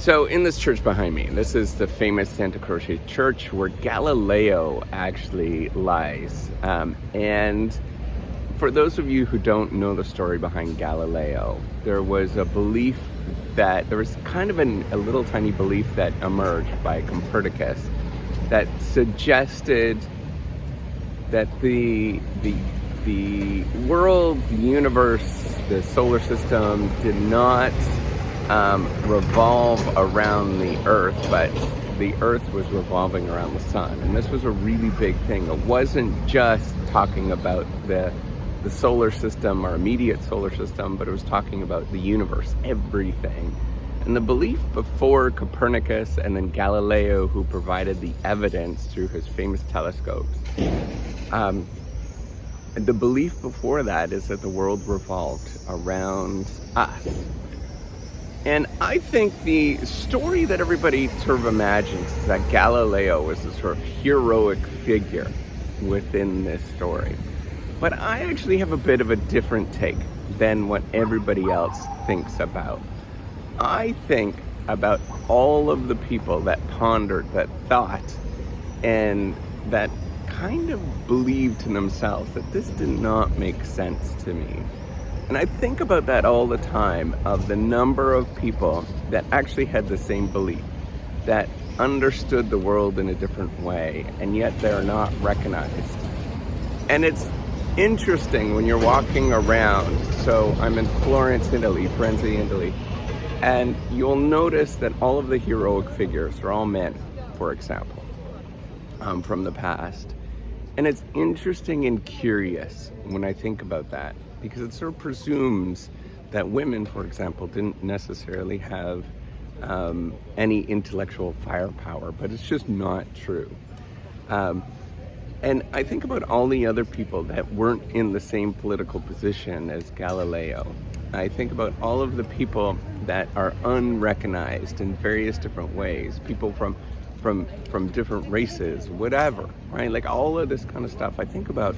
So in this church behind me, this is the famous Santa Croce Church where Galileo actually lies. And for those of you who don't know the story behind Galileo, there was a belief that there was kind of a little tiny belief that emerged by Copernicus that suggested that the world, the universe, the solar system did not revolve around the Earth, but the Earth was revolving around the sun. And this was a really big thing. It wasn't just talking about the solar system or immediate solar system, but it was talking about the universe, everything. And the belief before Copernicus and then Galileo, who provided the evidence through his famous telescopes, the belief before that is that the world revolved around us. And I think the story that everybody sort of imagines is that Galileo was a sort of heroic figure within this story. But I actually have a bit of a different take than what everybody else thinks about. I think about all of the people that pondered, that thought, and that kind of believed to themselves that this did not make sense to me. And I think about that all the time, of the number of people that actually had the same belief, that understood the world in a different way, and yet they're not recognized. And it's interesting when you're walking around. So I'm in Florence, Italy, Firenze, Italy, and you'll notice that all of the heroic figures are all men, for example, from the past. And it's interesting and curious when I think about that, because it sort of presumes that women, for example, didn't necessarily have any intellectual firepower, but it's just not true. And I think about all the other people that weren't in the same political position as Galileo. I think about all of the people that are unrecognized in various different ways, people from different races, whatever, right? Like all of this kind of stuff. I think about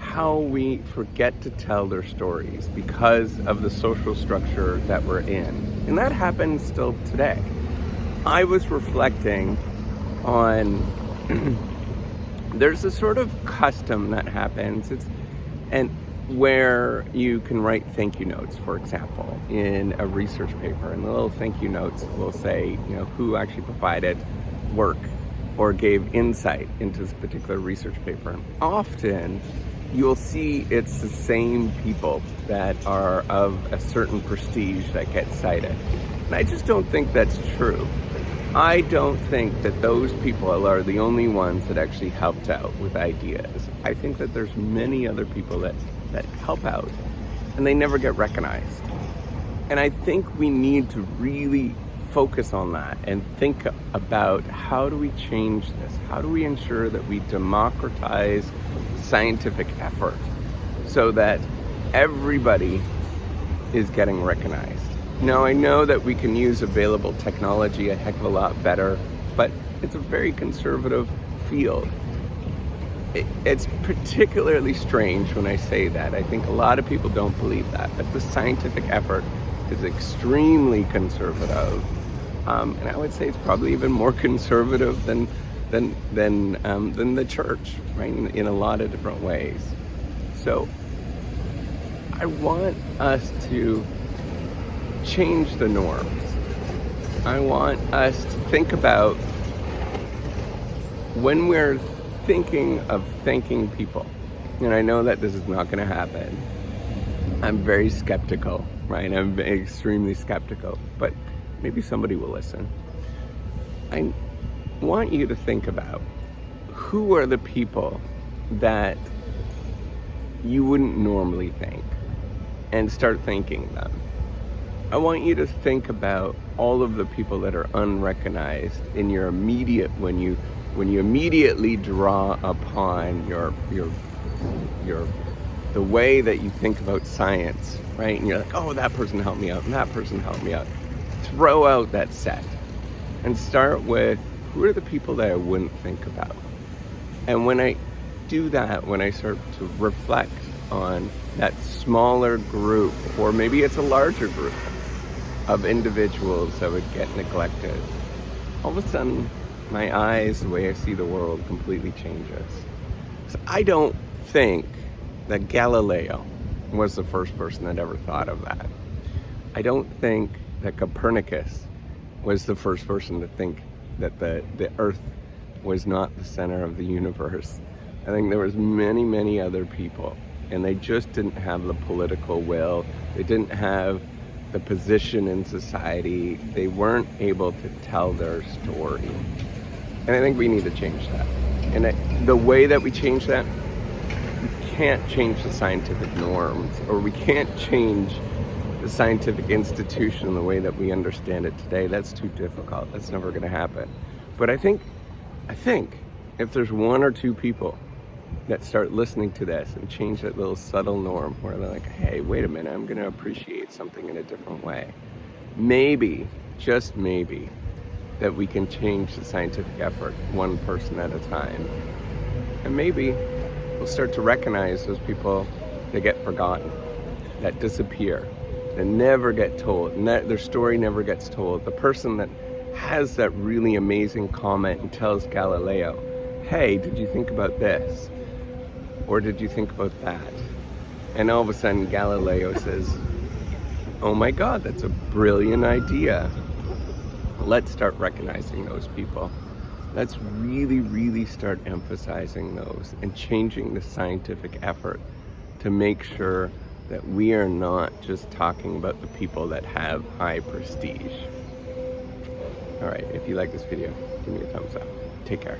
how we forget to tell their stories because of the social structure that we're in. And that happens still today. I was reflecting on there's a sort of custom that happens, where you can write thank you notes, for example, in a research paper, and the little thank you notes will say, who actually provided work or gave insight into this particular research paper. Often you'll see it's the same people that are of a certain prestige that get cited. And I just don't think that's true. I don't think that those people are the only ones that actually helped out with ideas. I think that there's many other people that help out and they never get recognized. And I think we need to really focus on that and think about, how do we change this? How do we ensure that we democratize scientific effort so that everybody is getting recognized? Now, I know that we can use available technology a heck of a lot better, but it's a very conservative field. It's particularly strange when I say that. I think a lot of people don't believe that, but the scientific effort is extremely conservative. And I would say it's probably even more conservative than the church, right? In a lot of different ways. So I want us to change the norms. I want us to think about, when we're thinking of thanking people, and I know that this is not going to happen. I'm very skeptical, right? I'm extremely skeptical, but maybe somebody will listen. I want you to think about, who are the people that you wouldn't normally thank, and start thanking them. I want you to think about all of the people that are unrecognized in your immediate, when you immediately draw upon the way that you think about science, right? And you're like, oh, that person helped me out, and that person helped me out. Throw out that set and start with, who are the people that I wouldn't think about? And when I do that, when I start to reflect on that smaller group, or maybe it's a larger group, of individuals that would get neglected, all of a sudden, my eyes, the way I see the world, completely changes. So I don't think that Galileo was the first person that ever thought of that. I don't think that Copernicus was the first person to think that the Earth was not the center of the universe. I think there was many, many other people, and they just didn't have the political will. They didn't have the position in society. They weren't able to tell their story. And I think we need to change that. And the way that we change that, we can't change the scientific norms, or we can't change the scientific institution the way that we understand it today. That's too difficult. That's never going to happen. But I think if there's one or two people that start listening to this and change that little subtle norm where they're like, hey, wait a minute, I'm going to appreciate something in a different way. Maybe, just maybe, that we can change the scientific effort one person at a time. And maybe we'll start to recognize those people that get forgotten, that disappear, that never get told, and that their story never gets told. The person that has that really amazing comment and tells Galileo, hey, did you think about this? Or did you think about that? And all of a sudden Galileo says, oh my God, that's a brilliant idea. Let's start recognizing those people. Let's really, really start emphasizing those and changing the scientific effort to make sure that we are not just talking about the people that have high prestige. All right, if you like this video, give me a thumbs up. Take care.